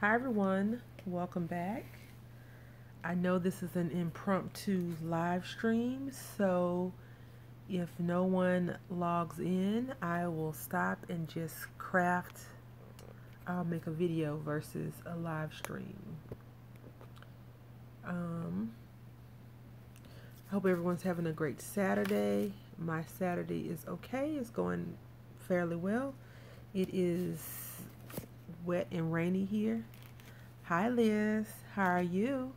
Hi everyone, welcome back. I know this is an impromptu live stream, so if no one logs in, I will stop and just craft. I'll make a video versus a live stream. I hope everyone's having a great Saturday. My Saturday is okay, it's going fairly well. It is wet and rainy here. Hi Liz, how are you?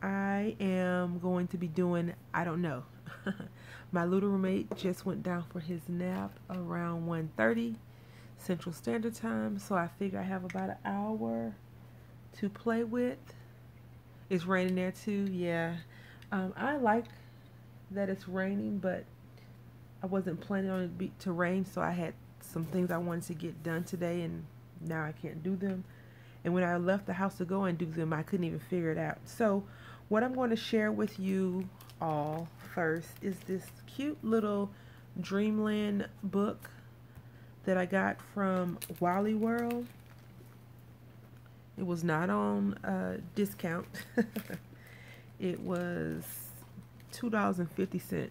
I am going to be doing, I don't know. My little roommate just went down for his nap around 1:30 Central Standard Time, so I figure I have about an hour to play with. It's raining there too, yeah. I like that it's raining, but I wasn't planning on it to rain, so I had some things I wanted to get done today, and now I can't do them. And when I left the house to go and do them, I couldn't even figure it out. So what I'm going to share with you all first is this cute little Dreamland book that I got from Wally World. It was not on discount. It was $2.50.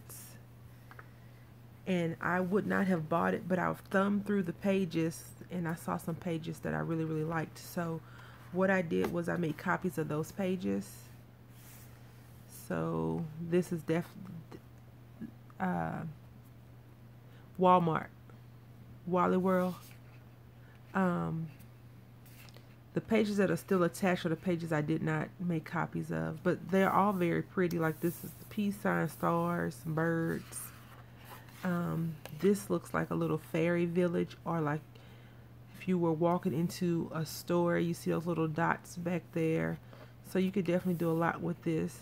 And I would not have bought it, but I've thumbed through the pages and I saw some pages that I really liked. So what I did was I made copies of those pages. So this is Walmart, Wally World. The pages that are still attached are the pages I did not make copies of, but they're all very pretty. Like this is the peace sign, stars, birds. This looks like a little fairy village, or like if you were walking into a store, you see those little dots back there. So you could definitely do a lot with this.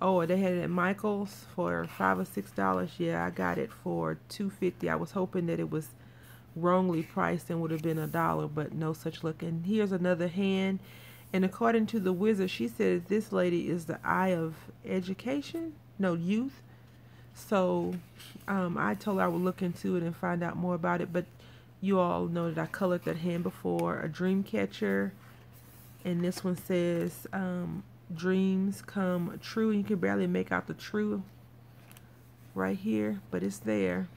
Oh, they had it at Michael's for $5 or $6. Yeah, I got it for $2.50. I was hoping that it was wrongly priced and would have been $1, but no such luck. And here's another hand. And according to the wizard, she said this lady is the eye of education, no, youth. So I told her I would look into it and find out more about it. But you all know that I colored that hand before, a dream catcher. And this one says, dreams come true. You can barely make out the true right here, but it's there.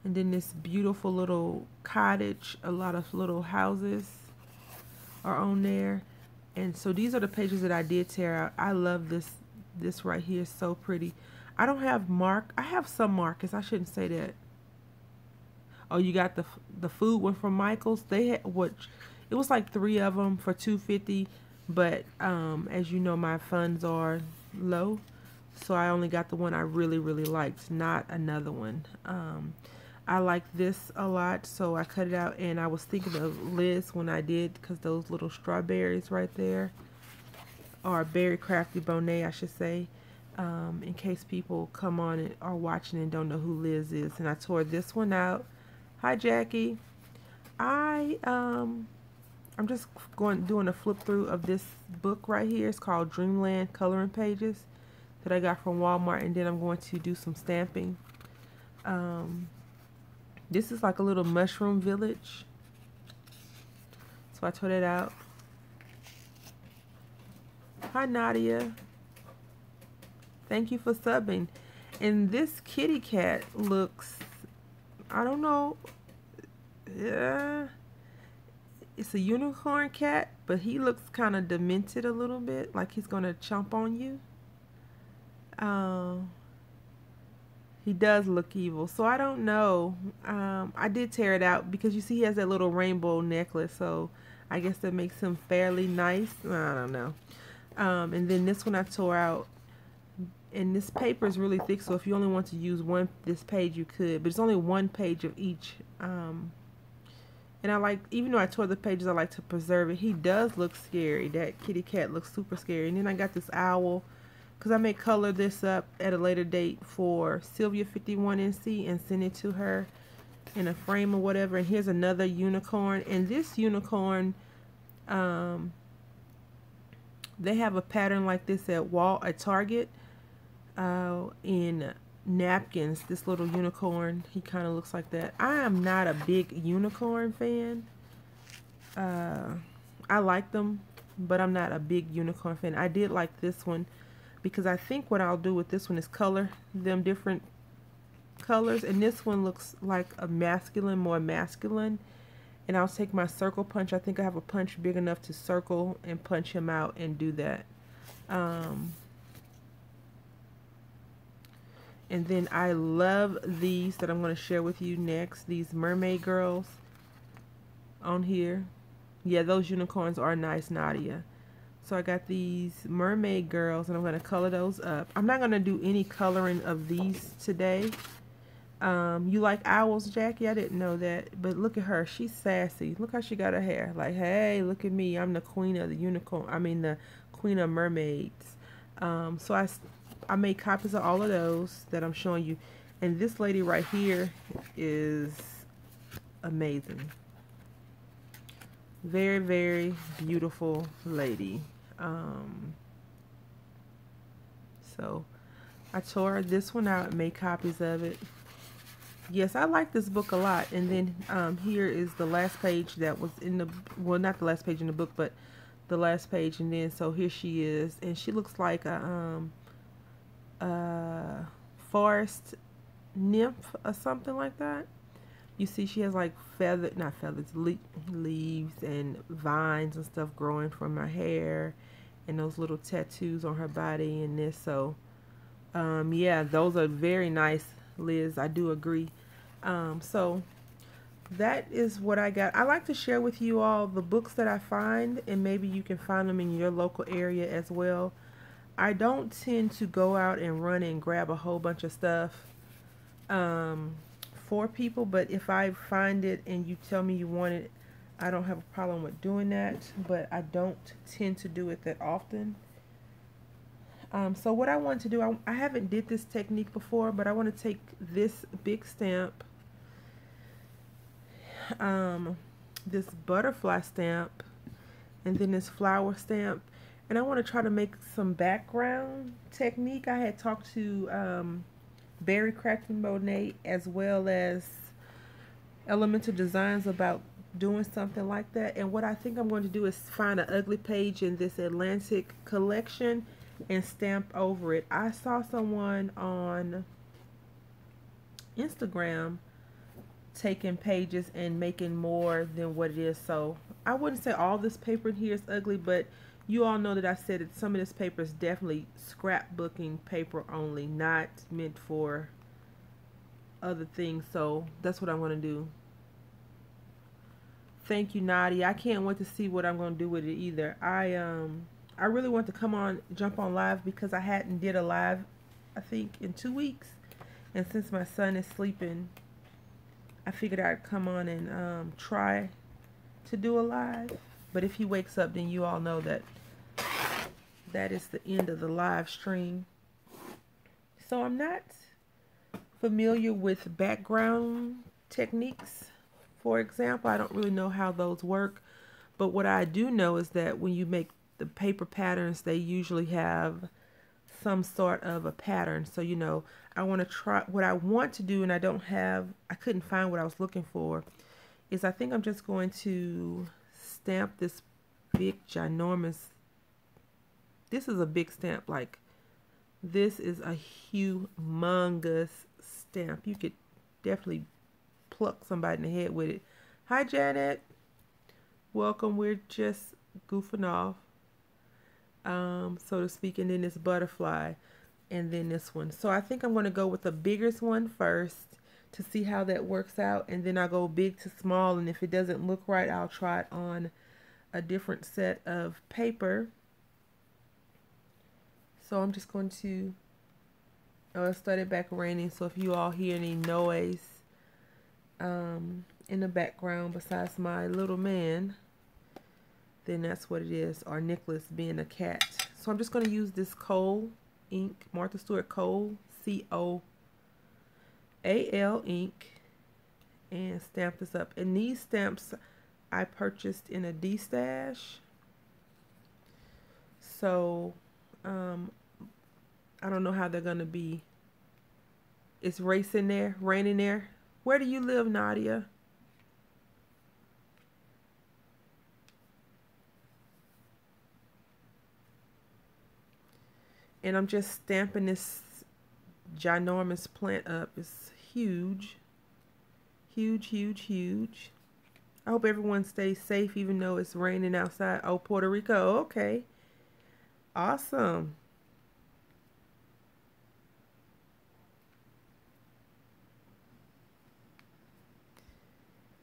And then this beautiful little cottage, a lot of little houses are on there. And so these are the pages that I did tear out. I love this right here, so pretty. I don't have I have some markers. I shouldn't say that. Oh, you got the food one from Michael's. They had it was like 3 of them for $2.50, but as you know, my funds are low, so I only got the one I really liked, not another one. I like this a lot, so I cut it out, and I was thinking of Liz when I did, because those little strawberries right there, or Berry Crafty Bonet, I should say, in case people come on and are watching and don't know who Liz is. And I tore this one out. Hi, Jackie. I'm just doing a flip through of this book right here. It's called Dreamland Coloring Pages that I got from Walmart, and then I'm going to do some stamping. This is like a little mushroom village, so I tore it out. Hi, Nadia. Thank you for subbing. And this kitty cat looks, I don't know, yeah, it's a unicorn cat, but he looks kind of demented a little bit, like he's gonna chomp on you. He does look evil, so I don't know. I did tear it out because you see he has that little rainbow necklace, so I guess that makes him fairly nice. I don't know. And then this one I tore out, and this paper is really thick, so if you only want to use this page, you could, but it's only one page of each. And I like, even though I tore the pages, I like to preserve it. He does look scary. That kitty cat looks super scary. And then I got this owl, because I may color this up at a later date for Sylvia 51NC and send it to her in a frame or whatever. And here's another unicorn. And this unicorn, they have a pattern like this at Target in napkins. This little unicorn, he kind of looks like that. I am not a big unicorn fan. I like them, but I'm not a big unicorn fan. I did like this one because I think what I'll do with this one is color them different colors, and this one looks like a masculine, more masculine. And I'll take my circle punch. I think I have a punch big enough to circle and punch him out and do that. And then I love these that I'm going to share with you next. These mermaid girls on here. Yeah, those unicorns are nice, Nadia. So I got these mermaid girls, and I'm going to color those up. I'm not going to do any coloring of these today. You like owls, Jackie? I didn't know that. But look at her. She's sassy. Look how she got her hair. Like, hey, look at me. I'm the queen of the unicorn. I mean, the queen of mermaids. So I made copies of all of those that I'm showing you. And this lady right here is amazing. Very, very beautiful lady. So I tore this one out and made copies of it. Yes, I like this book a lot. And then here is the last page that was in the, well, not the last page in the book, but the last page. And then so here she is, and she looks like a forest nymph or something like that. You see she has like leaves and vines and stuff growing from her hair, and those little tattoos on her body and this. So yeah, those are very nice, Liz. I do agree. So that is what I got. I like to share with you all the books that I find, and maybe you can find them in your local area as well. I don't tend to go out and run and grab a whole bunch of stuff for people, but if I find it and you tell me you want it, I don't have a problem with doing that, but I don't tend to do it that often. So what I want to do, I haven't did this technique before, but I want to take this big stamp, this butterfly stamp, and then this flower stamp, and I want to try to make some background technique. I had talked to Barry Crackton Monet as well as Elemental Designs about doing something like that. And what I think I'm going to do is find an ugly page in this Atlantic collection and stamp over it. I saw someone on Instagram taking pages and making more than what it is. So I wouldn't say all this paper in here is ugly, but you all know that I said that some of this paper is definitely scrapbooking paper only, not meant for other things. So that's what I'm going to do. Thank you, Nadia. I can't wait to see what I'm going to do with it either. I really want to jump on live because I hadn't did a live, I think, in 2 weeks. And since my son is sleeping, I figured I'd come on and try to do a live. But if he wakes up, then you all know that that is the end of the live stream. So I'm not familiar with background techniques. For example, I don't really know how those work. But what I do know is that when you make the paper patterns, they usually have some sort of a pattern. So, you know, I want to try what I want to do, and I couldn't find what I was looking for, is I think I'm just going to stamp this big ginormous, this is a big stamp, like this is a humongous stamp. You could definitely pluck somebody in the head with it. Hi Janet, welcome. We're just goofing off, so to speak. And then this butterfly, and then this one. So I think I'm going to go with the biggest one first to see how that works out, and then I'll go big to small, and if it doesn't look right, I'll try it on a different set of paper. So I'm just going to, it started back raining, so if you all hear any noise in the background besides my little man, then that's what it is, or Nicholas being a cat. So I'm just going to use this Kohl ink, Martha Stewart Kohl, Koal ink, and stamp this up. And these stamps I purchased in a D-Stash. So I don't know how they're going to be It's racing there, raining there. Where do you live, Nadia? And I'm just stamping this ginormous plant up. It's huge. Huge, huge, huge. I hope everyone stays safe even though it's raining outside. Oh, Puerto Rico. Okay. Awesome.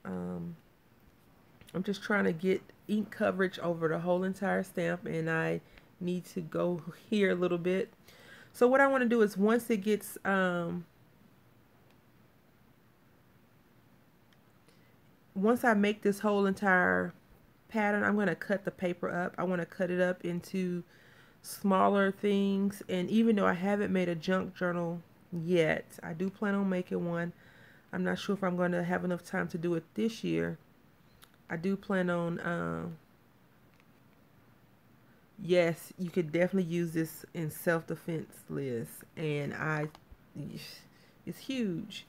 Um, I'm just trying to get ink coverage over the whole entire stamp, and I need to go here a little bit. So what I want to do is once it gets once I make this whole entire pattern, I'm going to cut the paper up. I want to cut it up into smaller things, and even though I haven't made a junk journal yet, I do plan on making one. I'm not sure if I'm going to have enough time to do it this year. I do plan on yes, you could definitely use this in self-defense, Liz, and it's huge.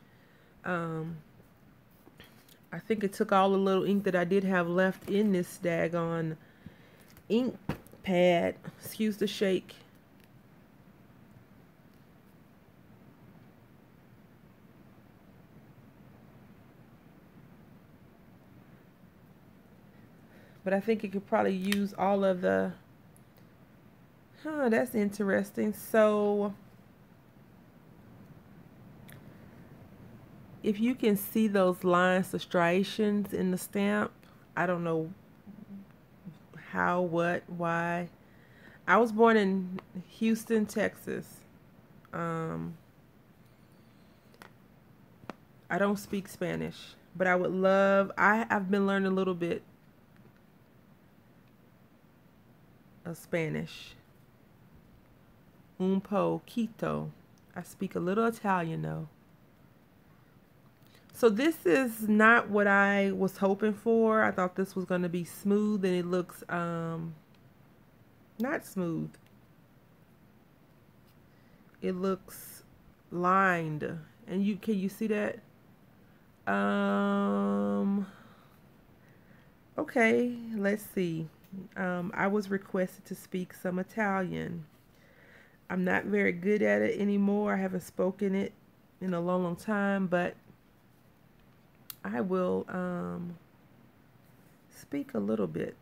um I think it took all the little ink that I did have left in this daggone ink pad. Excuse the shake. But I think it could probably use all of the... Huh, that's interesting. So if you can see those lines, the striations in the stamp, I don't know how, what, why. I was born in Houston, Texas. I don't speak Spanish, but I would love... I've been learning a little bit of Spanish. Un poquito. I speak a little Italian though. So this is not what I was hoping for. I thought this was going to be smooth, and it looks not smooth. It looks lined. And can you see that? Okay, let's see. I was requested to speak some Italian. I'm not very good at it anymore. I haven't spoken it in a long, long time, but I will speak a little bit.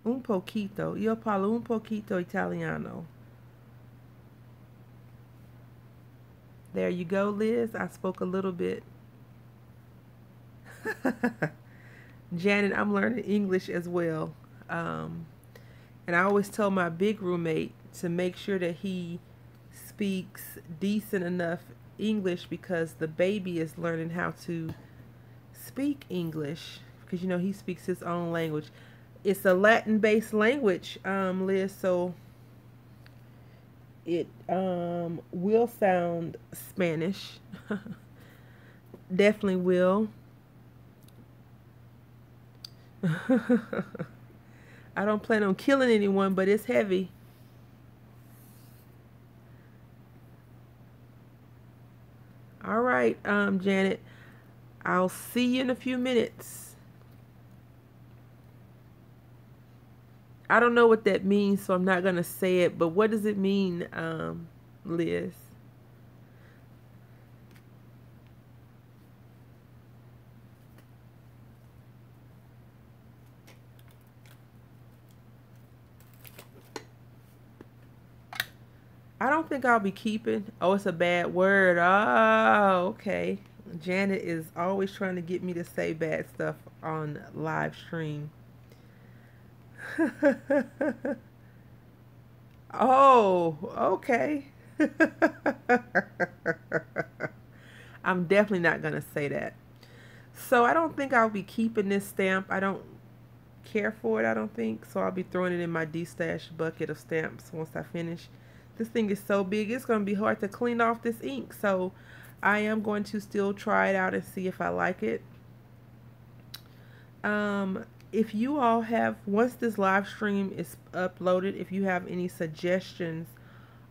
Un poquito. Io parlo un poquito italiano. There you go, Liz. I spoke a little bit. Janet, I'm learning English as well. And I always tell my big roommate to make sure that he speaks decent enough English, because the baby is learning how to speak English, because you know he speaks his own language. It's a Latin-based language, Liz, so it will sound Spanish. Definitely will. I don't plan on killing anyone, but it's heavy. All right, Janet, I'll see you in a few minutes. I don't know what that means, so I'm not going to say it, but what does it mean, Liz? I don't think I'll be keeping... Oh, it's a bad word. Oh, okay. Janet is always trying to get me to say bad stuff on live stream. Oh, okay. I'm definitely not going to say that. So I don't think I'll be keeping this stamp. I don't care for it, I don't think. So I'll be throwing it in my de-stash bucket of stamps once I finish. This thing is so big, it's going to be hard to clean off this ink. So I am going to still try it out and see if I like it. If you all have, once this live stream is uploaded, if you have any suggestions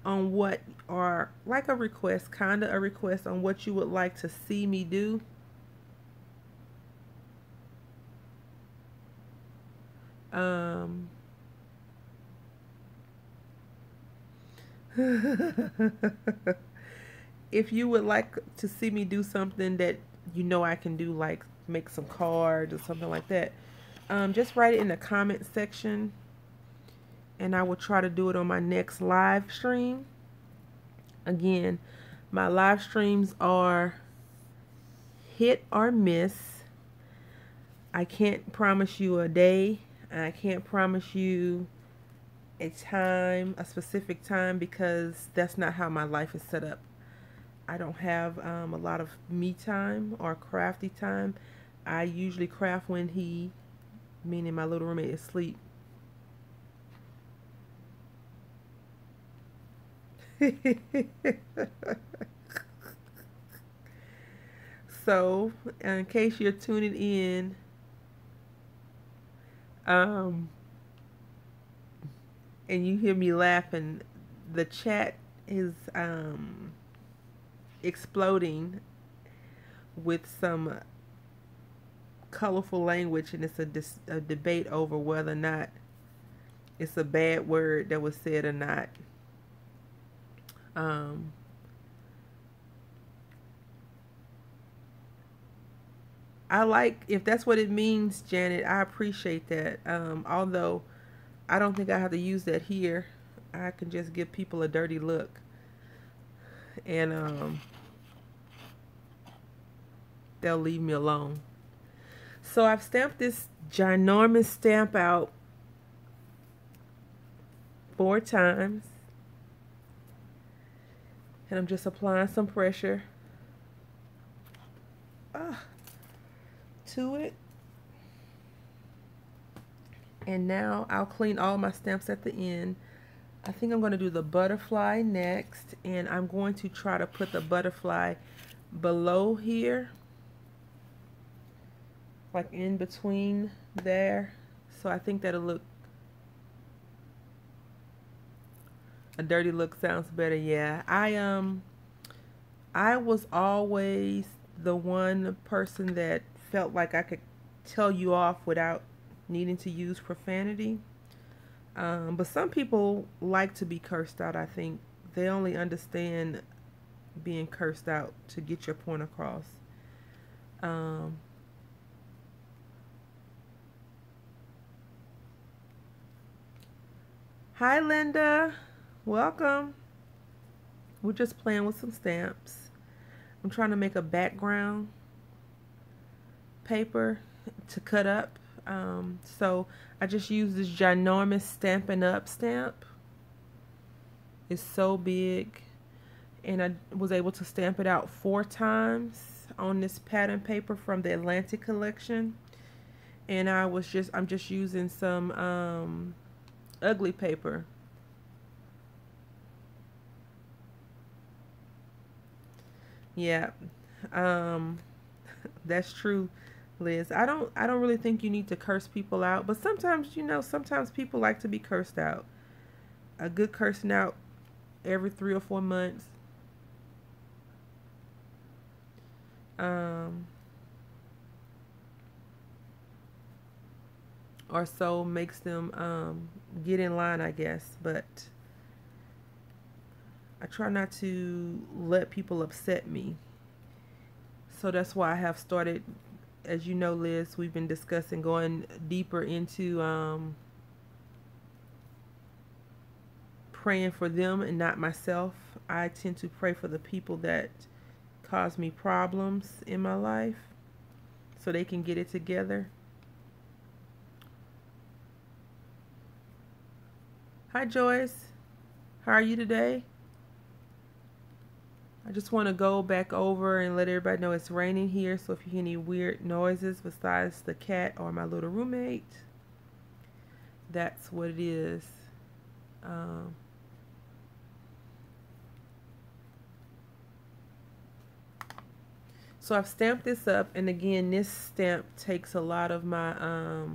on what, or like a request, kind of a request on what you would like to see me do. Um, if you would like to see me do something that you know I can do, like make some cards or something like that, just write it in the comment section and I will try to do it on my next live stream. Again, my live streams are hit or miss. I can't promise you a day. I can't promise you a time, a specific time, because that's not how my life is set up. I don't have a lot of me time or crafty time. I usually craft when he, meaning my little roommate, is asleep. So, in case you're tuning in, and you hear me laughing, the chat is exploding with some colorful language, and it's a debate over whether or not it's a bad word that was said or not. Um, I like, if that's what it means, Janet, I appreciate that. Although I don't think I have to use that here. I can just give people a dirty look. And they'll leave me alone. So I've stamped this ginormous stamp out 4 times. And I'm just applying some pressure to it. And now I'll clean all my stamps at the end. I think I'm going to do the butterfly next, and I'm going to try to put the butterfly below here, like in between there. So I think that'll look, a dirty look sounds better. Yeah, I was always the one person that felt like I could tell you off without needing to use profanity. But some people like to be cursed out, I think. They only understand being cursed out to get your point across. Hi, Linda. Welcome. We're just playing with some stamps. I'm trying to make a background paper to cut up. So I just used this ginormous Stampin' Up! Stamp. It's so big, and I was able to stamp it out 4 times on this pattern paper from the Atlantic collection. And I'm just using some ugly paper. Yeah, that's true, Liz. I don't really think you need to curse people out, but sometimes, sometimes people like to be cursed out. A good cursing out every 3 or 4 months. Or so makes them get in line, I guess. But I try not to let people upset me. So that's why I have started, as you know, Liz, we've been discussing going deeper into praying for them and not myself. I tend to pray for the people that cause me problems in my life so they can get it together. Hi, Joyce. How are you today? I just want to go back over and let everybody know it's raining here. So if you hear any weird noises besides the cat or my little roommate, that's what it is. So I've stamped this up, and again, this stamp takes a lot of my,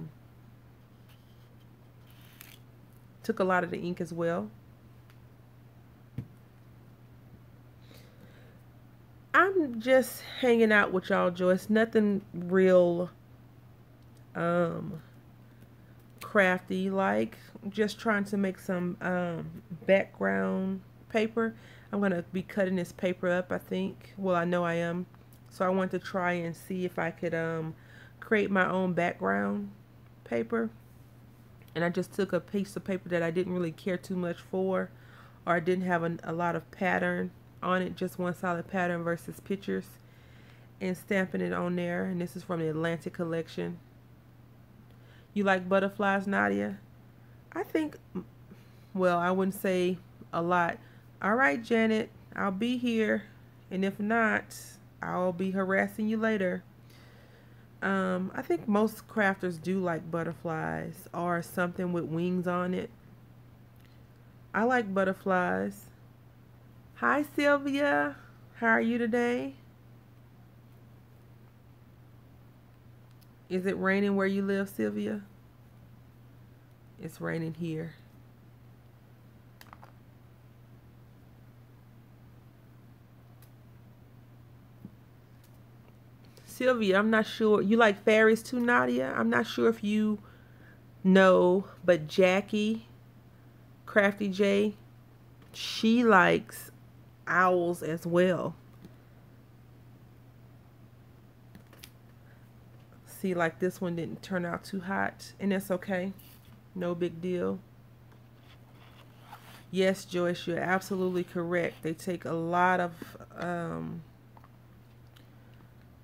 took a lot of the ink as well. I'm just hanging out with y'all, Joyce. Nothing real crafty, like just trying to make some background paper. I'm gonna be cutting this paper up, I think. Well, I know I am. So I want to try and see if I could create my own background paper. And I just took a piece of paper that I didn't really care too much for, or I didn't have a lot of pattern on it, just one solid pattern versus pictures, and stamping it on there. And this is from the Atlantic collection. You like butterflies, Nadia? I think, well, I wouldn't say a lot. All right, Janet, I'll be here, and if not, I'll be harassing you later. I think most crafters do like butterflies or something with wings on it. I like butterflies. Hi, Sylvia. How are you today? Is it raining where you live, Sylvia? It's raining here. Sylvia, I'm not sure. You like fairies too, Nadia? I'm not sure if you know, but Jackie, Crafty J, she likes owls as well. See, like this one didn't turn out too hot, and that's okay. No big deal. Yes, Joyce, you're absolutely correct. They take a lot of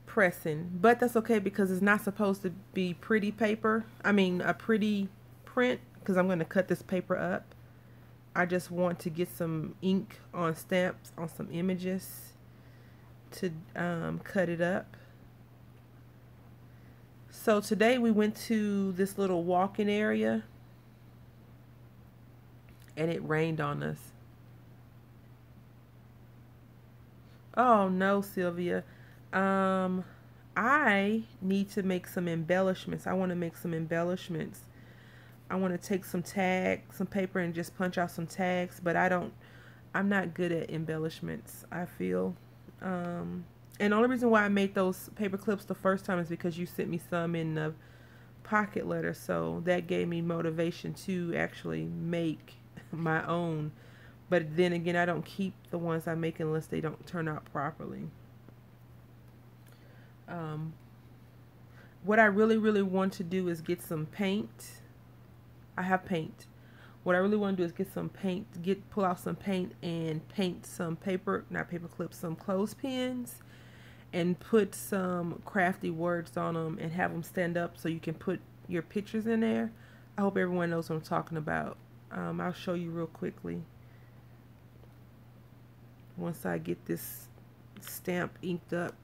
pressing, but that's okay because it's not supposed to be pretty paper. I mean, a pretty print, because I'm going to cut this paper up. I just want to get some ink on stamps on some images to cut it up. So today we went to this little walking area, and it rained on us. Oh no, Sylvia. I need to make some embellishments. I want to make some embellishments. I want to take some tags, some paper, and just punch out some tags, but I'm not good at embellishments, I feel. And the only reason why I made those paper clips the first time is because you sent me some in the pocket letter, so that gave me motivation to actually make my own. But then again, I don't keep the ones I make unless they don't turn out properly. What I really want to do is get some paint. I have paint. What I really want to do is get some paint, pull out some paint and paint some paper, not paper clips, some clothespins, and put some crafty words on them and have them stand up so you can put your pictures in there. I hope everyone knows what I'm talking about. I'll show you real quickly once I get this stamp inked up.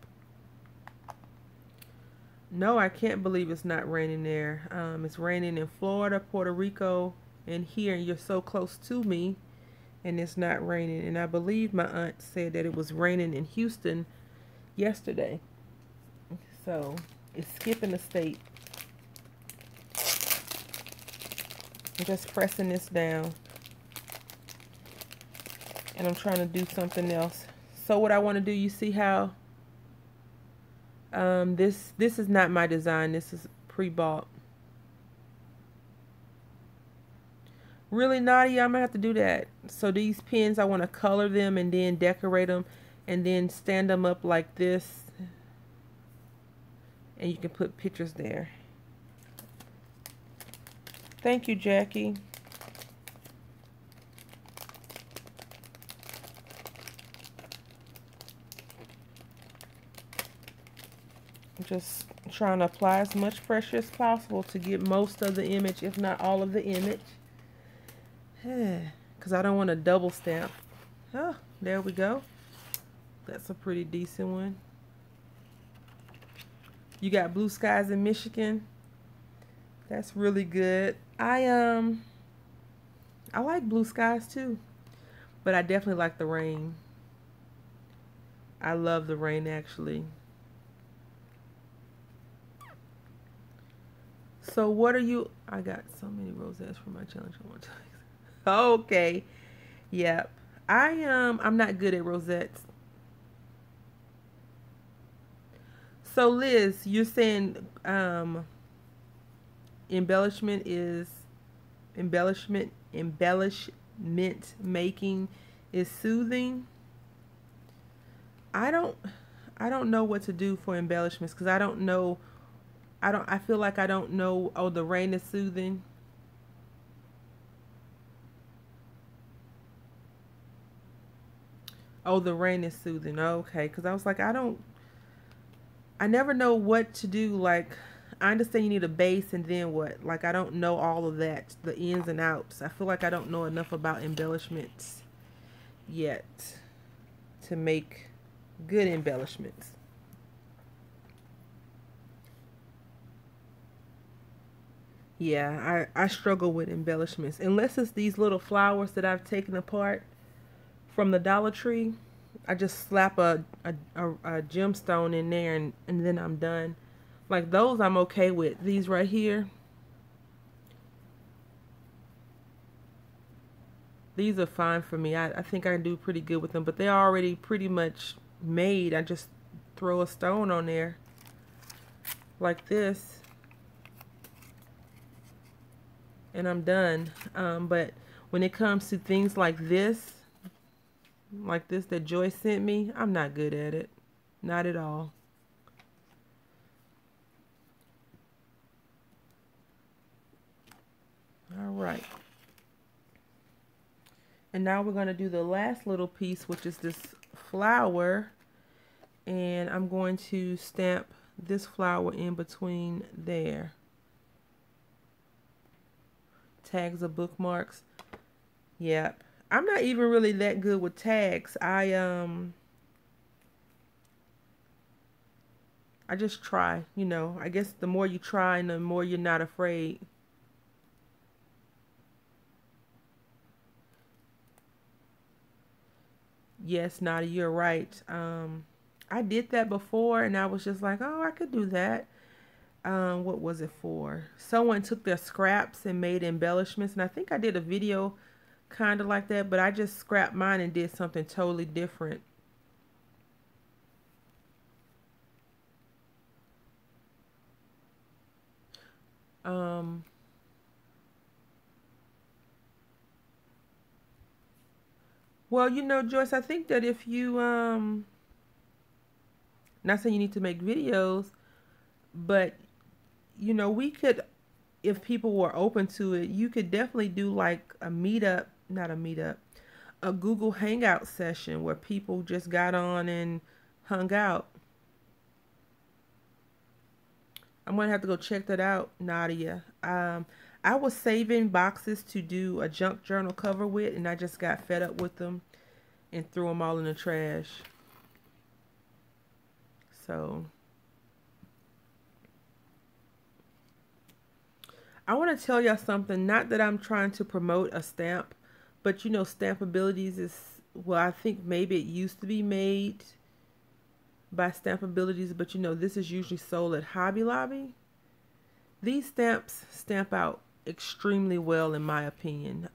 No, I can't believe it's not raining there. It's raining in Florida, Puerto Rico, and here, and you're so close to me, and it's not raining. And I believe my aunt said that it was raining in Houston yesterday. So it's skipping a state. I'm just pressing this down, and I'm trying to do something else. So what I want to do, you see how this is not my design. This is pre-bought. Really, Nadia, I'm gonna have to do that. So these pins, I want to color them and then decorate them and then stand them up like this, and you can put pictures there. Thank you, Jackie. I'm just trying to apply as much pressure as possible to get most of the image, if not all of the image. Because I don't want a double stamp. Oh, there we go. That's a pretty decent one. You got blue skies in Michigan. That's really good. I like blue skies too, but I definitely like the rain. I love the rain, actually. So what are you? I got so many rosettes for my challenge. Okay. Yep. I'm not good at rosettes. So Liz, you're saying embellishment making is soothing. I don't I don't know what to do for embellishments because I don't know. I feel like I don't know. Oh, the rain is soothing. Oh, the rain is soothing. Okay, because I was like, I never know what to do. Like, I understand you need a base and then what? Like, I don't know all of that, the ins and outs. I feel like I don't know enough about embellishments yet to make good embellishments. Yeah, I struggle with embellishments. Unless it's these little flowers that I've taken apart from the Dollar Tree. I just slap a gemstone in there and then I'm done. Like those I'm okay with. These right here. These are fine for me. I think I do pretty good with them. But they're already pretty much made. I just throw a stone on there. Like this. And I'm done. But when it comes to things like this that Joy sent me, I'm not good at it. Not at all. All right. And now we're going to do the last little piece, which is this flower. And I'm going to stamp this flower in between there. Tags or bookmarks. Yep. I'm not even really that good with tags. I just try, you know. I guess the more you try and the more you're not afraid. Yes, Nadia, you're right. I did that before and I was just like, oh, I could do that. What was it for? Someone took their scraps and made embellishments, and I think I did a video kind of like that, but I just scrapped mine and did something totally different. Um, well, you know, Joyce, I think that if you, not saying you need to make videos, but, you know, we could, if people were open to it, you could definitely do like a meetup, not a meetup, a Google Hangout session where people just got on and hung out. I'm gonna have to go check that out, Nadia. I was saving boxes to do a junk journal cover with, and I just got fed up with them and threw them all in the trash. So I want to tell y'all something. Not that I'm trying to promote a stamp, but you know, Stampabilities is, well, I think maybe it used to be made by Stampabilities, but you know, this is usually sold at Hobby Lobby. These stamps stamp out extremely well, in my opinion.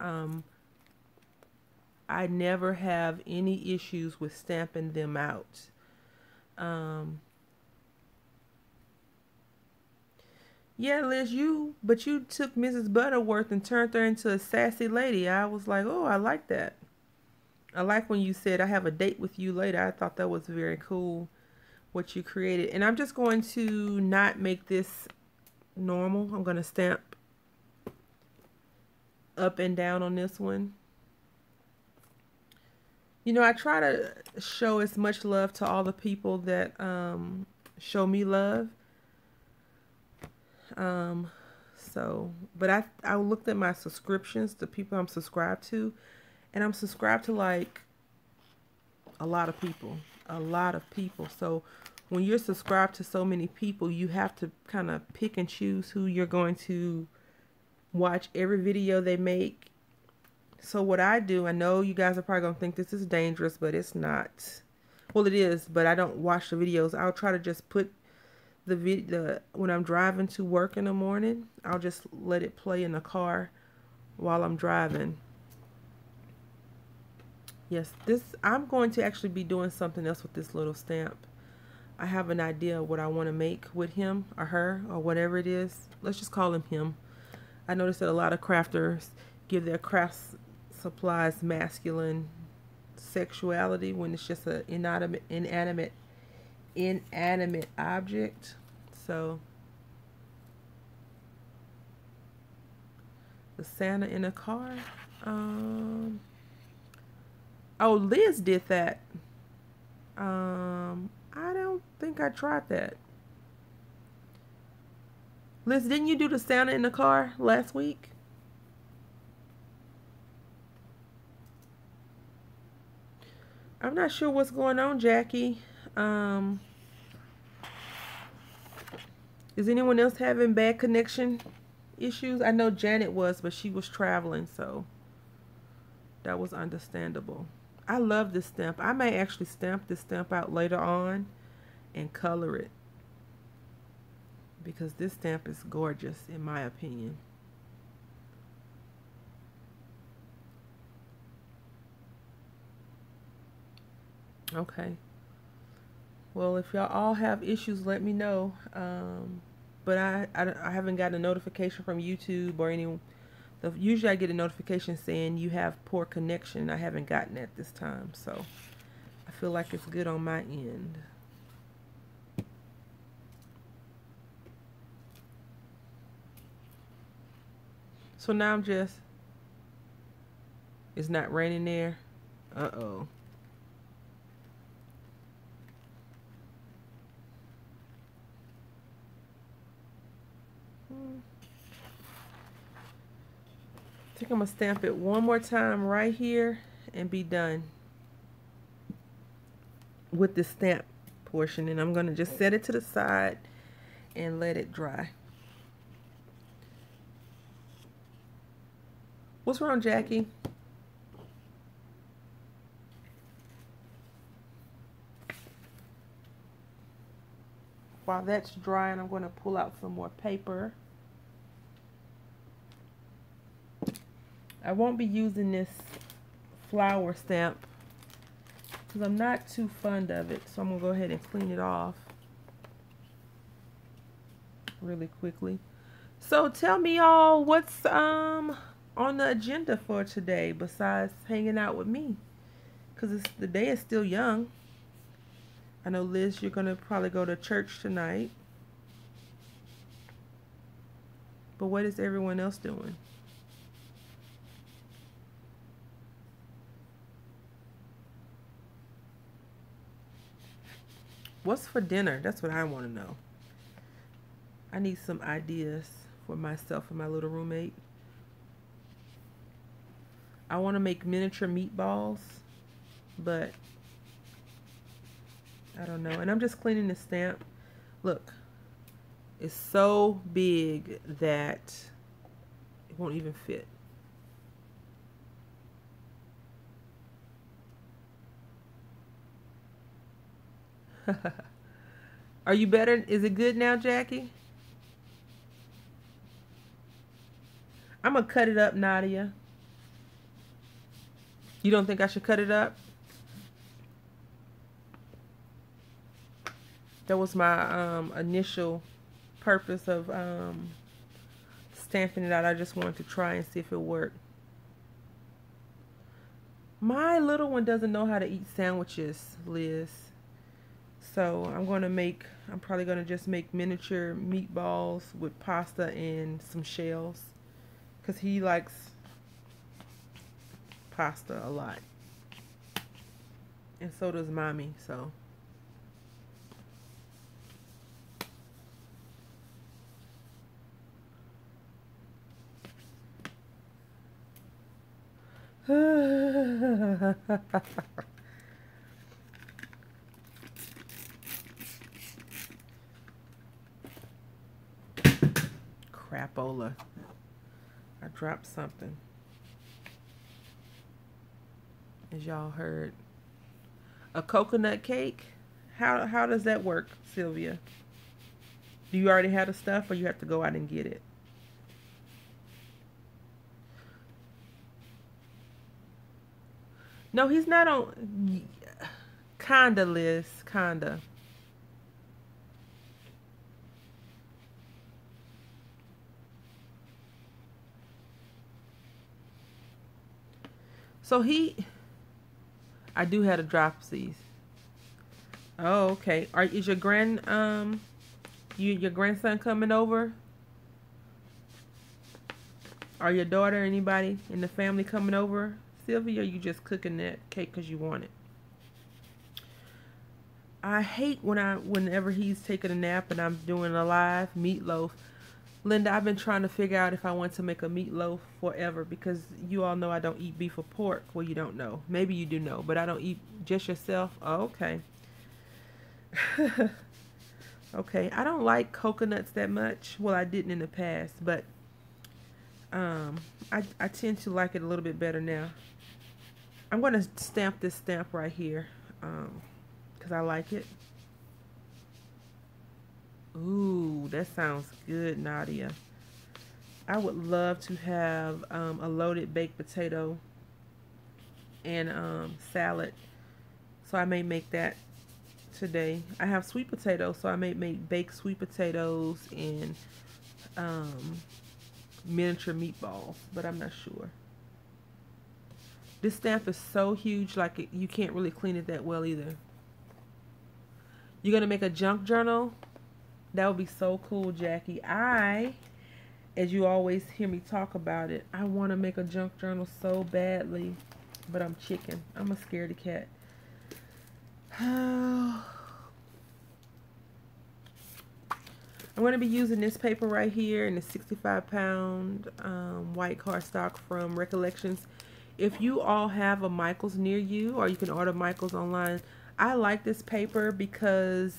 I never have any issues with stamping them out. Yeah, Liz, but you took Mrs. Butterworth and turned her into a sassy lady. I was like, oh, I like that. I like when you said, I have a date with you later. I thought that was very cool what you created. And I'm just going to not make this normal. I'm going to stamp up and down on this one. You know, I try to show as much love to all the people that show me love. But I looked at my subscriptions, the people I'm subscribed to, and I'm subscribed to like a lot of people. So when you're subscribed to so many people, you have to kind of pick and choose who you're going to watch every video they make. So what I do, I know you guys are probably going to think this is dangerous, but it's not. Well, it is, but I don't watch the videos. I'll try to just put when I'm driving to work in the morning, I'll just let it play in the car while I'm driving. Yes, I'm going to actually be doing something else with this little stamp. I have an idea of what I want to make with him or her or whatever it is. Let's just call him him. I noticed that a lot of crafters give their craft supplies masculine sexuality when it's just an inanimate object. So the Santa in a car. Oh, Liz did that. I don't think I tried that. Liz, didn't you do the Santa in the car last week? I'm not sure what's going on, Jackie. Is anyone else having bad connection issues? I know Janet was, but she was traveling, so that was understandable. I love this stamp. I may actually stamp this stamp out later on and color it, because this stamp is gorgeous in my opinion. Okay. Well, if y'all all have issues, let me know. But I haven't gotten a notification from YouTube or any. Usually I get a notification saying you have poor connection. I haven't gotten that this time, so I feel like it's good on my end. So now I'm just, it's not raining there. Uh-oh. I think I'm gonna stamp it one more time right here and be done with the stamp portion, and I'm gonna just set it to the side and let it dry. What's wrong, Jackie? While that's drying, I'm going to pull out some more paper. I won't be using this flower stamp because I'm not too fond of it, so I'm going to go ahead and clean it off really quickly. So tell me all what's on the agenda for today besides hanging out with me, because the day is still young. I know, Liz, you're going to probably go to church tonight. But what is everyone else doing? What's for dinner? That's what I want to know. I need some ideas for myself and my little roommate. I want to make miniature meatballs, but I don't know. And I'm just cleaning the stamp. Look, it's so big that it won't even fit. Are you better? Is it good now, Jackie? I'm going to cut it up, Nadia. You don't think I should cut it up? That was my initial purpose of stamping it out. I just wanted to try and see if it worked. My little one doesn't know how to eat sandwiches, Liz. So I'm probably going to just make miniature meatballs with pasta and some shells, because he likes pasta a lot. And so does Mommy, so. Crapola. I dropped something, as y'all heard. A coconut cake? How does that work, Sylvia? Do you already have the stuff, or you have to go out and get it? No, he's not on. Kinda, Liz. Kinda. So I do have the dropsies. Oh, okay. Is your your grandson coming over? Or your daughter, anybody in the family coming over, Sylvia? Or you just cooking that cake because you want it? I hate whenever he's taking a nap and I'm doing a live meatloaf. Linda, I've been trying to figure out if I want to make a meatloaf forever because you all know I don't eat beef or pork. Well, you don't know. Maybe you do know, but I don't eat just yourself. Oh, okay. Okay. I don't like coconuts that much. Well, I didn't in the past, but I tend to like it a little bit better now. I'm going to stamp this stamp right here because I like it. Ooh, that sounds good, Nadia. I would love to have a loaded baked potato and salad. So I may make that today. I have sweet potatoes, so I may make baked sweet potatoes and miniature meatballs, but I'm not sure. This stamp is so huge, like you can't really clean it that well either. You're going to make a junk journal? That would be so cool, Jackie. As you always hear me talk about it, I want to make a junk journal so badly, but I'm chicken. I'm a scaredy cat. I'm going to be using this paper right here in the 65-pound white cardstock from Recollections. If you all have a Michaels near you, or you can order Michaels online, I like this paper because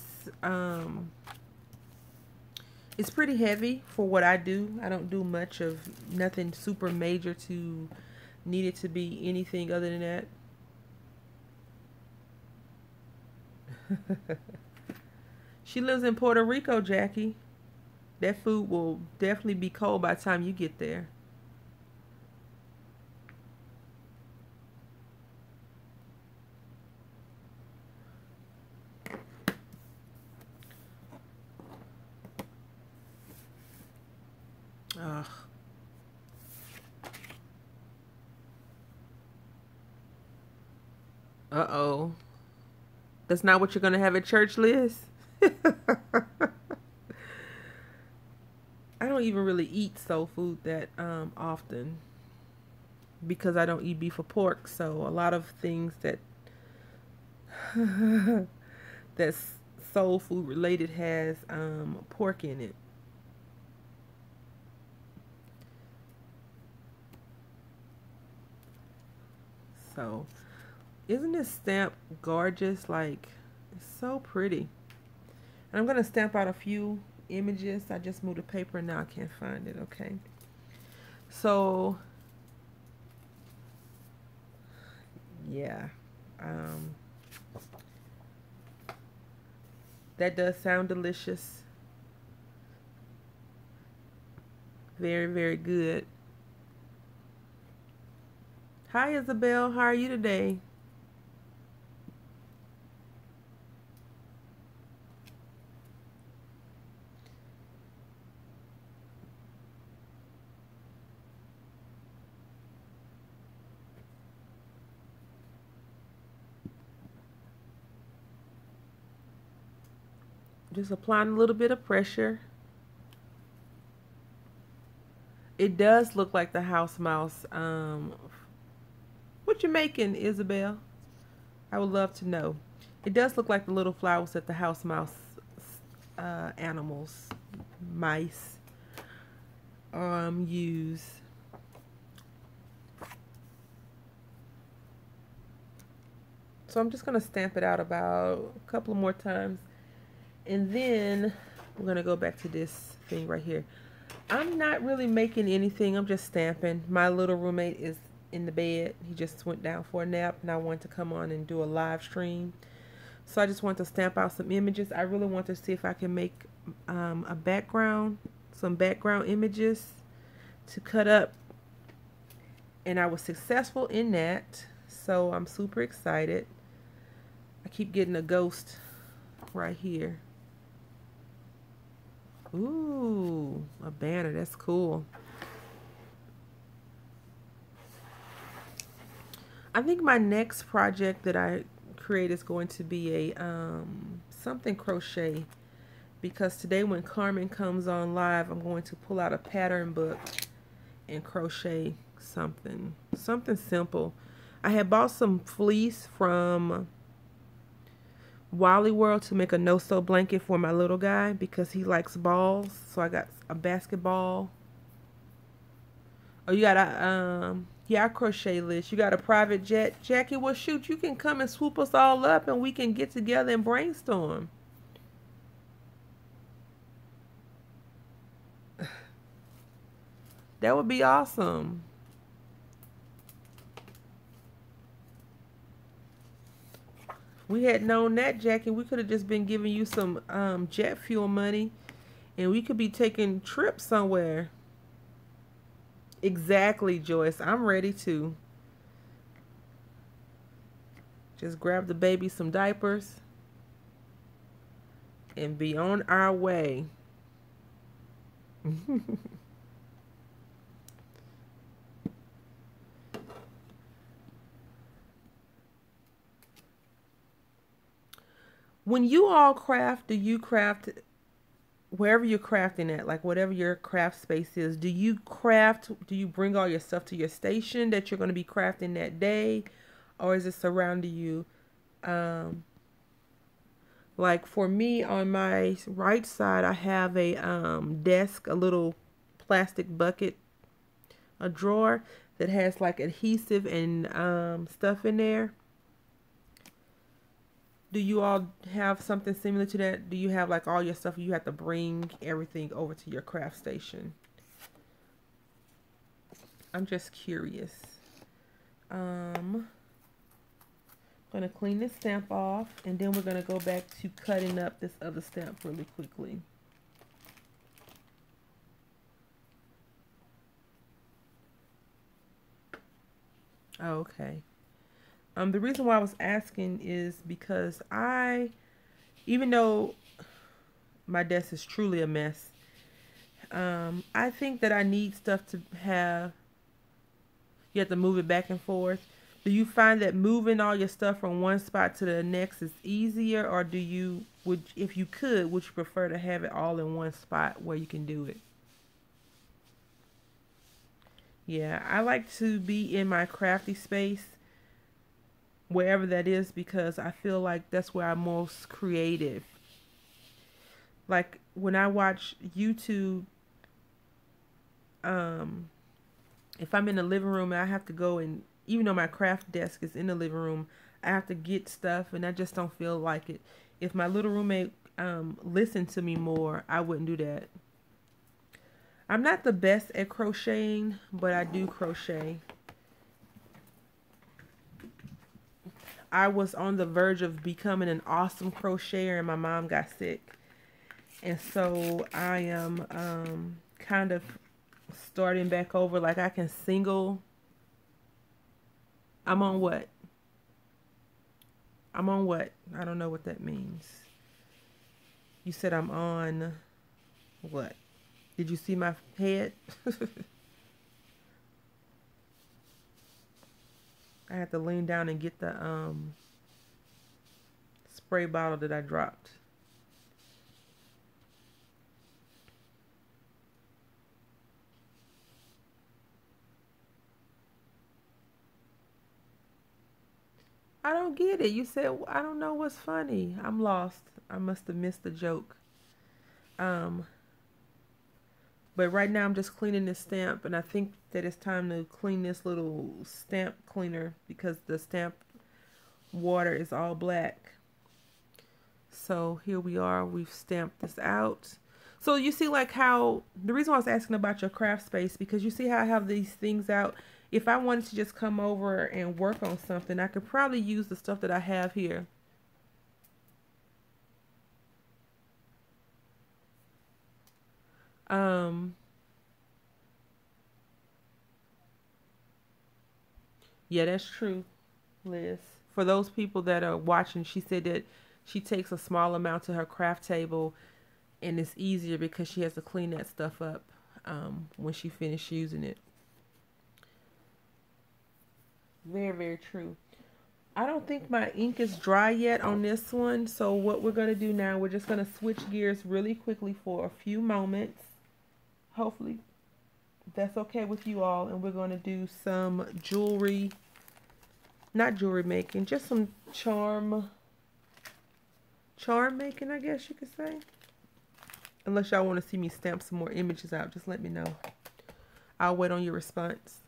it's pretty heavy for what I do. I don't do much of nothing super major to need it to be anything other than that. She lives in Puerto Rico, Jackie. That food will definitely be cold by the time you get there. Ugh. Uh-oh. That's not what you're going to have at church, Liz? I don't even really eat soul food that often because I don't eat beef or pork. So a lot of things that that's soul food related has pork in it. So isn't this stamp gorgeous? Like, it's so pretty. And I'm going to stamp out a few images. I just moved the paper and now I can't find it. Okay. So, yeah. That does sound delicious. Very, very good. Hi, Isabel. How are you today? Just applying a little bit of pressure. It does look like the house mouse. What you making, Isabel? I would love to know. It does look like the little flowers that the house mouse animals, mice, use. So I'm just going to stamp it out about a couple more times. And then we're going to go back to this thing right here. I'm not really making anything. I'm just stamping. My little roommate is in the bed. He just went down for a nap, and I wanted to come on and do a live stream. So I just want to stamp out some images. I really want to see if I can make a background, some background images to cut up. And I was successful in that. So I'm super excited. I keep getting a ghost right here. Ooh, a banner. That's cool. I think my next project that I create is going to be a something crochet, because today when Carmen comes on live, I'm going to pull out a pattern book and crochet something simple. I had bought some fleece from Wally World to make a no-sew blanket for my little guy because he likes balls. So I got a basketball. Oh, you got a yeah, I crochet list. You got a private jet, Jackie? Well, shoot, you can come and swoop us all up and we can get together and brainstorm. That would be awesome. We had known that, Jackie, we could have just been giving you some jet fuel money and we could be taking trips somewhere. Exactly, Joyce. I'm ready to. Just grab the baby some diapers and be on our way. When you all craft, do you craft wherever you're crafting at, like whatever your craft space is? Do you craft, do you bring all your stuff to your station that you're going to be crafting that day, or is it surrounding you? Um, like for me, on my right side, I have a desk, a little plastic bucket, a drawer that has like adhesive and stuff in there. Do you all have something similar to that? Do you have like all your stuff, you have to bring everything over to your craft station? I'm just curious. Gonna clean this stamp off, and then we're gonna go back to cutting up this other stamp really quickly. Okay. The reason why I was asking is because even though my desk is truly a mess, I think that I need stuff to have, you have to move it back and forth. Do you find that moving all your stuff from one spot to the next is easier, or if you could, would you prefer to have it all in one spot where you can do it? Yeah, I like to be in my crafty space, wherever that is, because I feel like that's where I'm most creative. Like when I watch YouTube, um, if I'm in the living room and I have to go, and even though my craft desk is in the living room, I have to get stuff and I just don't feel like it. If my little roommate listened to me more, I wouldn't do that. I'm not the best at crocheting, but I do crochet. I was on the verge of becoming an awesome crocheter and my mom got sick. And so I am kind of starting back over. Like I can single. I'm on what? I'm on what? I don't know what that means. You said I'm on what? Did you see my head? I had to lean down and get the spray bottle that I dropped. I don't get it. You said I don't know what's funny. I'm lost. I must have missed the joke. Um, but right now I'm just cleaning this stamp, and I think that it's time to clean this little stamp cleaner because the stamp water is all black. So here we are. We've stamped this out. So you see like how, the reason why I was asking about your craft space, because you see how I have these things out. If I wanted to just come over and work on something, I could probably use the stuff that I have here. Um, yeah, that's true, Liz. For those people that are watching, she said that she takes a small amount to her craft table, and it's easier because she has to clean that stuff up when she finishes using it. Very, very true. I don't think my ink is dry yet on this one. So what we're going to do now, we're just going to switch gears really quickly for a few moments. Hopefully that's okay with you all. And we're going to do some jewelry, not jewelry making, just some charm making, I guess you could say. Unless y'all want to see me stamp some more images out, just let me know. I'll wait on your response.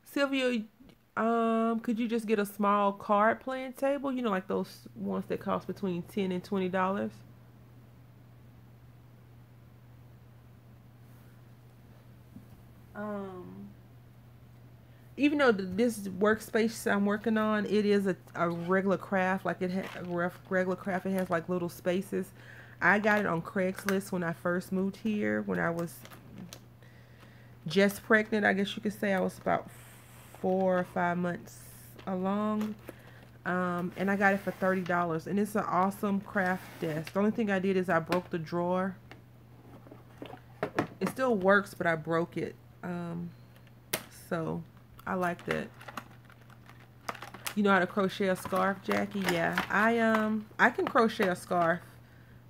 Sylvia, could you just get a small card playing table? You know, like those ones that cost between $10 and $20. Um, Even though this workspace I'm working on, it is a regular craft, like it has regular craft. It has like little spaces. I got it on Craigslist when I first moved here, when I was just pregnant, I guess you could say. I was about 4 or 5 months along. And I got it for $30, and it's an awesome craft desk. The only thing I did is I broke the drawer. It still works, but I broke it. So I like that. You know how to crochet a scarf, Jackie? Yeah, I can crochet a scarf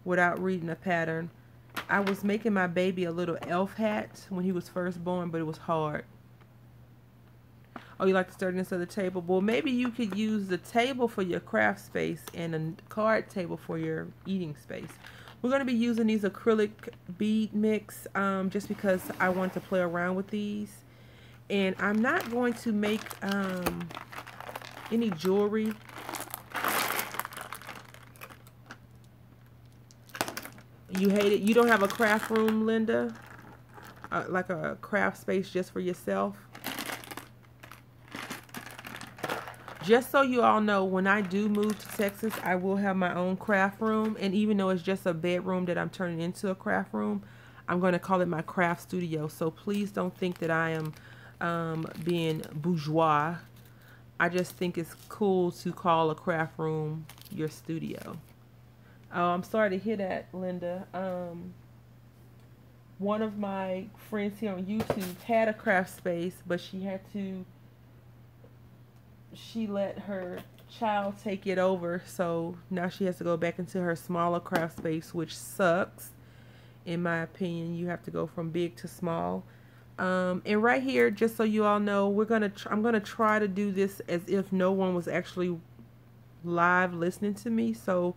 without reading a pattern. I was making my baby a little elf hat when he was first born, but it was hard. Oh, you like the sturdiness of the table? Well, maybe you could use the table for your craft space and a card table for your eating space. We're going to be using these acrylic bead mix just because I want to play around with these. And I'm not going to make any jewelry. You hate it? You don't have a craft room, Linda? Like a craft space just for yourself? Just so you all know, when I do move to Texas, I will have my own craft room. And even though it's just a bedroom that I'm turning into a craft room, I'm going to call it my craft studio. So please don't think that I am being bourgeois. I just think it's cool to call a craft room your studio. Oh, I'm sorry to hear that, Linda. One of my friends here on YouTube had a craft space, but she let her child take it over, so now she has to go back into her smaller craft space, which sucks. In my opinion, you have to go from big to small. And right here, just so you all know, I'm gonna try to do this as if no one was actually live listening to me. So,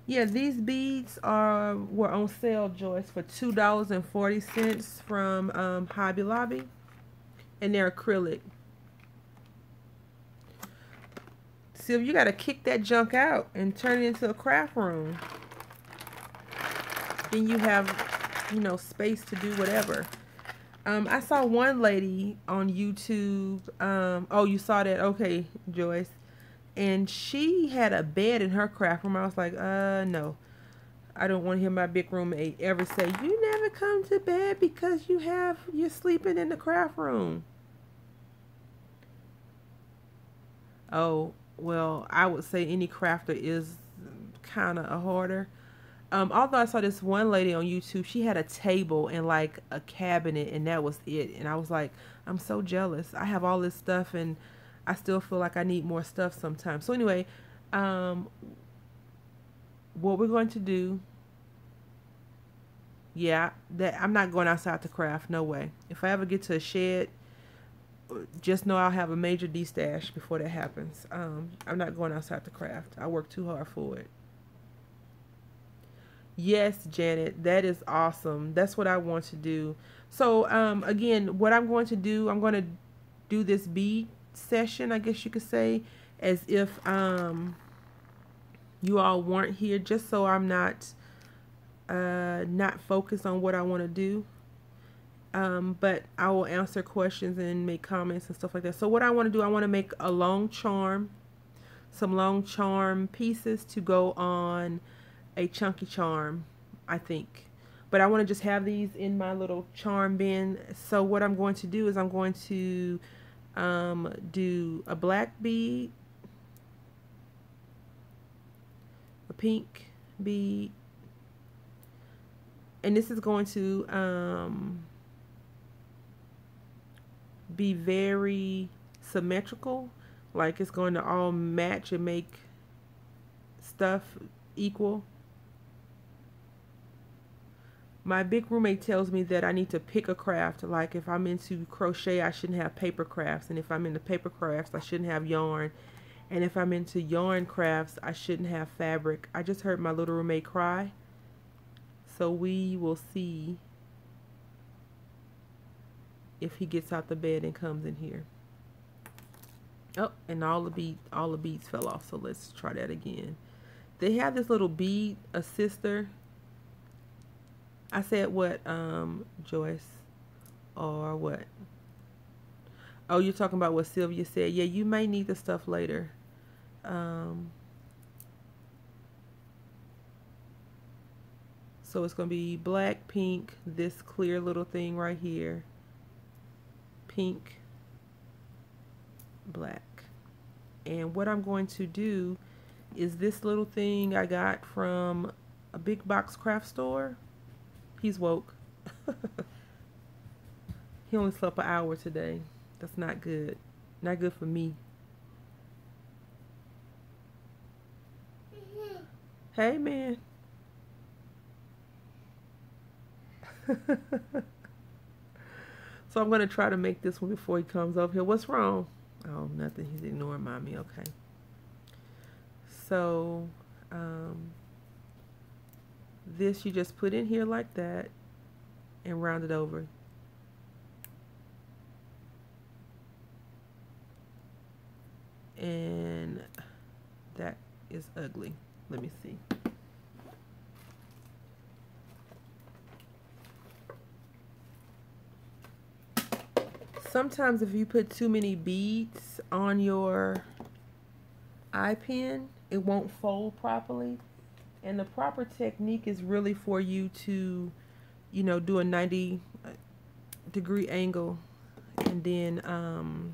yeah, these beads were on sale, Joyce, for $2.40 from Hobby Lobby, and they're acrylic. Sylvia, you gotta kick that junk out and turn it into a craft room. Then you have, you know, space to do whatever. I saw one lady on YouTube. Oh, you saw that? Okay, Joyce. And she had a bed in her craft room. I was like, no. I don't want to hear my big roommate ever say, you never come to bed because you're sleeping in the craft room. Oh, well, I would say any crafter is kind of a hoarder. Although I saw this one lady on YouTube, she had a table and like a cabinet, and that was it. And I was like, I'm so jealous. I have all this stuff, and I still feel like I need more stuff sometimes. So anyway, what we're going to do, yeah, that I'm not going outside to craft. No way. If I ever get to a shed, just know I'll have a major de-stash before that happens. I'm not going outside to craft. I work too hard for it. Yes, Janet, that is awesome. That's what I want to do. So, again, what I'm going to do, I'm going to do this bead session, I guess you could say, as if you all weren't here, just so I'm not focused on what I want to do. But I will answer questions and make comments and stuff like that. So what I want to do, I want to make a long charm, some long charm pieces to go on a chunky charm, I think. But I want to just have these in my little charm bin. So what I'm going to do is I'm going to do a black bead, a pink bead, and this is going to be very symmetrical, like it's going to all match and make stuff equal. My big roommate tells me that I need to pick a craft. Like if I'm into crochet, I shouldn't have paper crafts, and if I'm into paper crafts, I shouldn't have yarn, and if I'm into yarn crafts, I shouldn't have fabric. I just heard my little roommate cry, so we will see if he gets out the bed and comes in here. Oh, and all the beads fell off, so let's try that again. They have this little bead assister. I said what, Joyce? Or what? Oh, you're talking about what Sylvia said. Yeah, you may need the stuff later. So it's going to be black, pink, this clear little thing right here. Pink, black. And what I'm going to do is this little thing I got from a big box craft store. He's woke. He only slept an hour today. That's not good. Not good for me. Hey, man. So I'm going to try to make this one before he comes over here. What's wrong? Oh, nothing. He's ignoring mommy. Okay. So, this you just put in here like that and round it over. And that is ugly. Let me see. Sometimes if you put too many beads on your eye pin, it won't fold properly. And the proper technique is really for you to, you know, do a 90-degree angle, and then I'm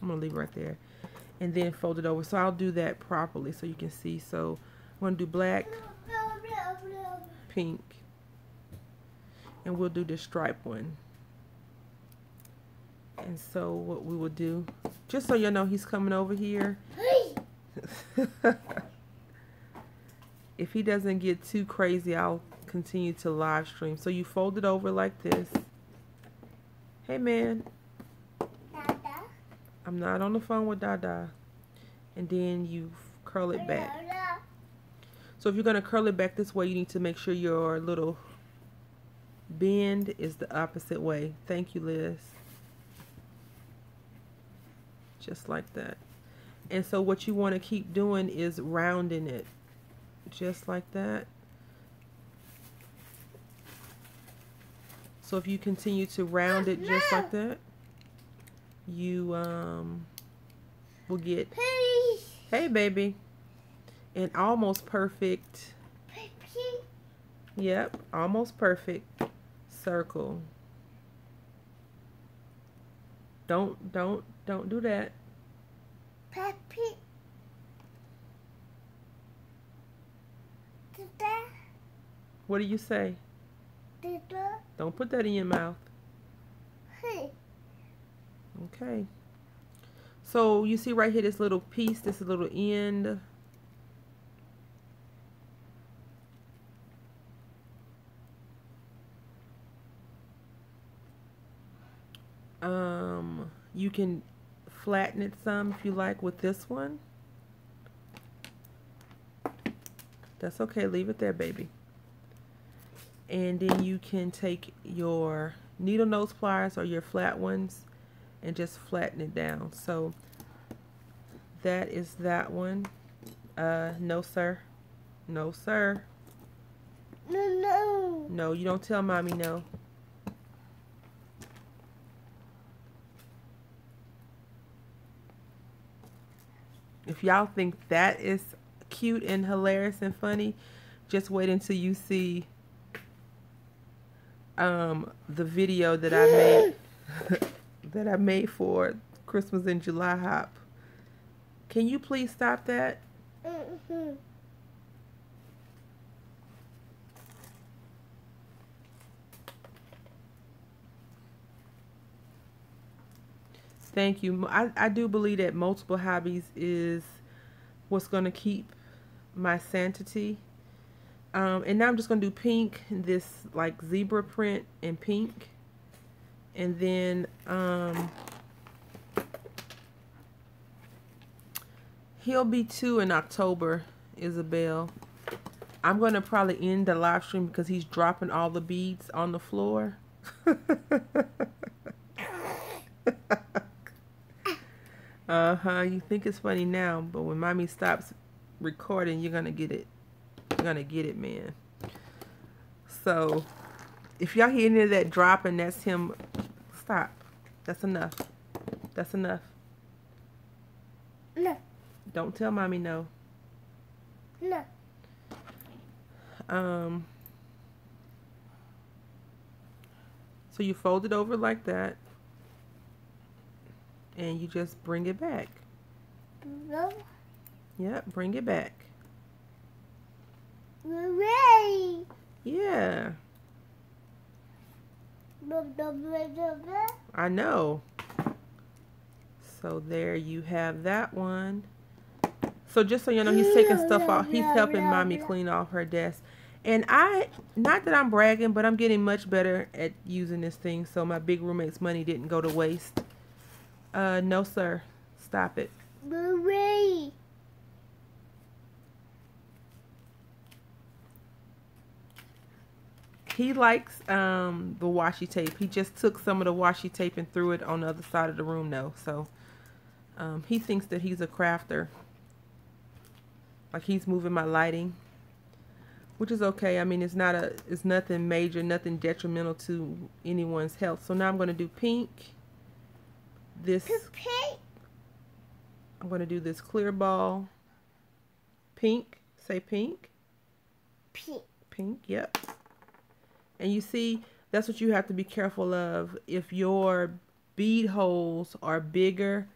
gonna leave it right there, and then fold it over. So I'll do that properly so you can see. So I'm gonna do black, pink, and we'll do this stripe one. And so what we will do, just so you know he's coming over here. If he doesn't get too crazy, I'll continue to live stream. So you fold it over like this. Hey, man. Dada. I'm not on the phone with Dada. And then you curl it back. So if you're going to curl it back this way, you need to make sure your little bend is the opposite way. Thank you, Liz. Just like that. And so what you want to keep doing is rounding it. Just like that. So if you continue to round it just like that, you will get, hey baby, an almost perfect, yep, almost perfect circle. Don't do that. Peppy. What do you say? Don't put that in your mouth. Okay. So you see right here this little piece, this little end. You can flatten it some if you like with this one. That's okay, leave it there, baby. And then you can take your needle nose pliers or your flat ones and just flatten it down. So that is that one. No sir. No sir. No. No, you don't tell mommy no. If y'all think that is cute and hilarious and funny, just wait until you see the video that I made that I made for Christmas in July, Hop. Can you please stop that? Thank you. I do believe that multiple hobbies is what's going to keep my sanity. And now I'm just going to do pink, this like zebra print in pink. And then he'll be 2 in October, Isabel. I'm going to probably end the live stream because he's dropping all the beads on the floor. You think it's funny now, but when mommy stops recording, you're gonna get it. You're gonna get it, man. So, if y'all hear any of that dropping, that's him. Stop. That's enough. That's enough. No. Don't tell mommy no. No. So you fold it over like that. And you just bring it back. No. Yep, bring it back. Ready. Yeah. I know. So there you have that one. So just so you know, he's taking stuff off. He's helping mommy clean off her desk. And not that I'm bragging, but I'm getting much better at using this thing. So my big roommate's money didn't go to waste. No, sir. Stop it. Ready. He likes the washi tape. He just took some of the washi tape and threw it on the other side of the room, though. So he thinks that he's a crafter. Like he's moving my lighting, which is okay. I mean, it's nothing major, nothing detrimental to anyone's health. So now I'm going to do pink. Pink. I'm going to do this clear ball. Pink. Say pink. Pink. Pink, yep. And you see, that's what you have to be careful of. If your bead holes are bigger,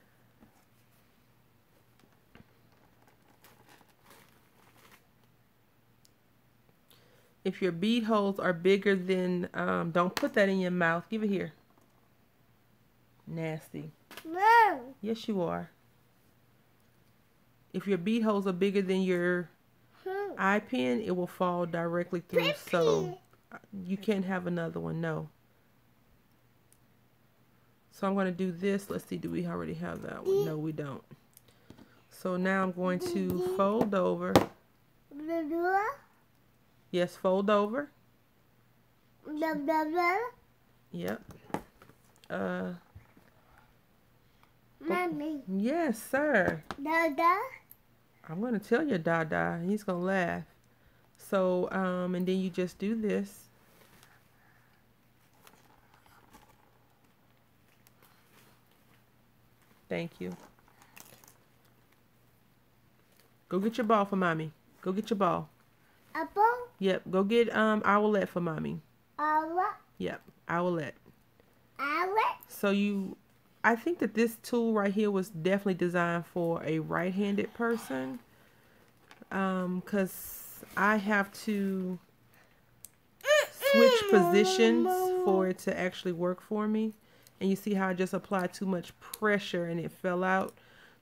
than, don't put that in your mouth. Give it here. Nasty. No. Yes, you are. If your bead holes are bigger than your eye pin, it will fall directly through. So you can't have another one. No. So I'm going to do this. Let's see. Do we already have that one? No, we don't. So now I'm going to fold over. Yes, fold over. Yep. Mommy. Yes, sir. Dada. I'm going to tell your Dada. He's going to laugh. So, and then you just do this. Thank you. Go get your ball for mommy. Go get your ball. Apple. Yep. Go get owlet for mommy. Owlet. Yep. Owlet. Owlet. So I think that this tool right here was definitely designed for a right-handed person. Because I have to switch positions for it to actually work for me. And you see how I just applied too much pressure and it fell out.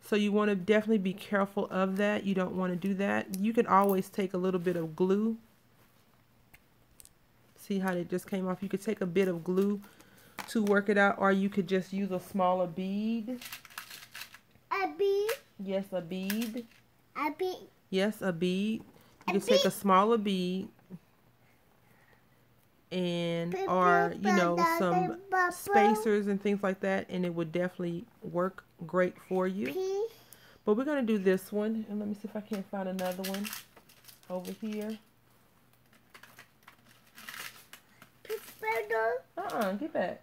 So you want to definitely be careful of that. You don't want to do that. You can always take a little bit of glue. See how it just came off? You could take a bit of glue to work it out, or you could just use a smaller bead. A bead? Yes, a bead. A bead? Yes, a bead. You can take a smaller bead and, or, you know, some spacers and things like that, and it would definitely work great for you. But we're going to do this one, and let me see if I can find another one over here. Get back.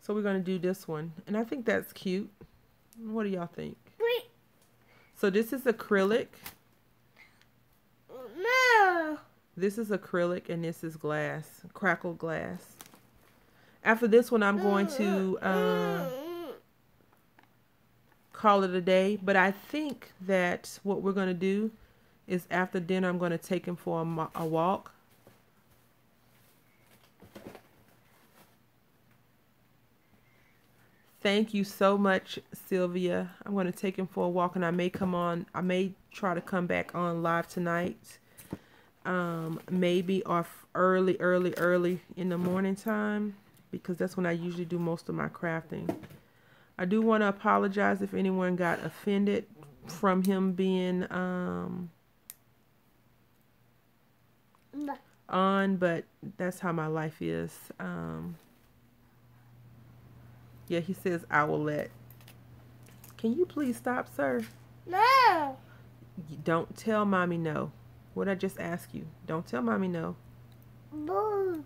So we're going to do this one, and I think that's cute. What do y'all think? So this is acrylic. No. This is acrylic, and this is glass, crackled glass. After this one, I'm going to call it a day. But I think that what we're going to do is after dinner, I'm going to take him for a walk. Thank you so much, Sylvia. I'm going to take him for a walk, and I may try to come back on live tonight. Maybe off early in the morning time, because that's when I usually do most of my crafting. I do want to apologize if anyone got offended from him being on, but that's how my life is. Yeah, he says Owlette. Can you please stop, sir? No. Don't tell mommy no. What I just ask you? Don't tell mommy no. Boo.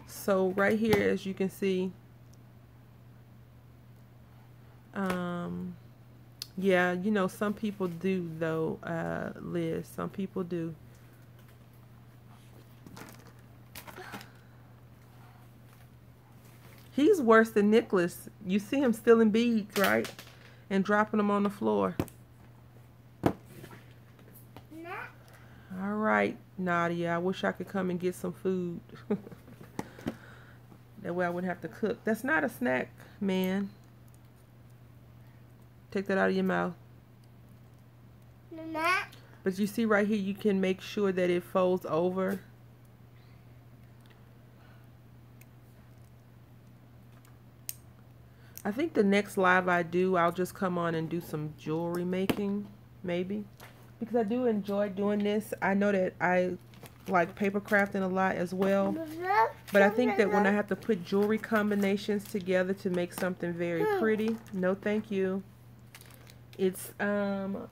So right here, as you can see, yeah, you know, some people do though, Liz. Some people do. He's worse than Nicholas. You see him stealing beads, right? And dropping them on the floor. All right, Nadia. I wish I could come and get some food. That way I wouldn't have to cook. That's not a snack, man. Take that out of your mouth. But you see right here, you can make sure that it folds over. I think the next live I do, I'll just come on and do some jewelry making, maybe. Because I do enjoy doing this. I know that I like paper crafting a lot as well. But I think that when I have to put jewelry combinations together to make something very pretty, no thank you. It's good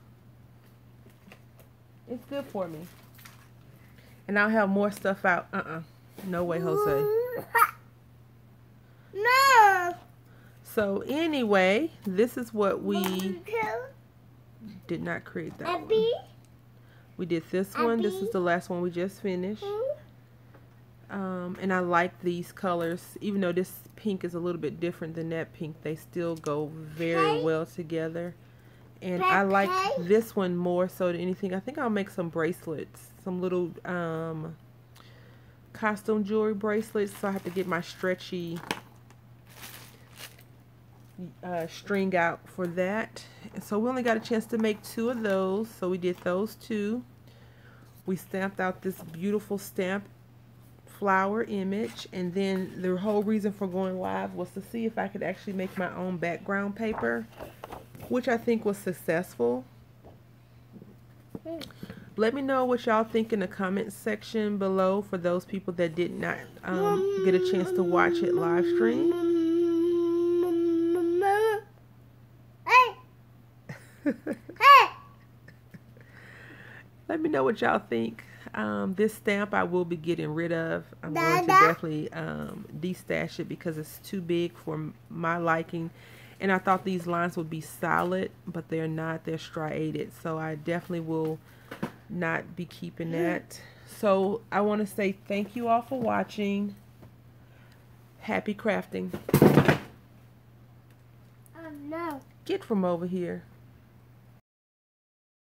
for me. And I'll have more stuff out. No way, Jose. No. So anyway, this is what we did not create that one. We did this one. This is the last one we just finished. And I like these colors. Even though this pink is a little bit different than that pink, they still go very well together. And I like this one more so than anything. I think I'll make some bracelets. Some little costume jewelry bracelets. So I have to get my stretchy string out for that. And so we only got a chance to make 2 of those, so we did those 2. We stamped out this beautiful stamp flower image, and then the whole reason for going live was to see if I could actually make my own background paper, which I think was successful. Let me know what y'all think in the comments section below for those people that did not get a chance to watch it live stream. Let me know what y'all think. This stamp I will be getting rid of. I'm going to definitely destash it because it's too big for my liking. And I thought these lines would be solid, but they're not. They're striated. So I definitely will not be keeping that. So I want to say thank you all for watching. Happy crafting. Oh no. Get from over here.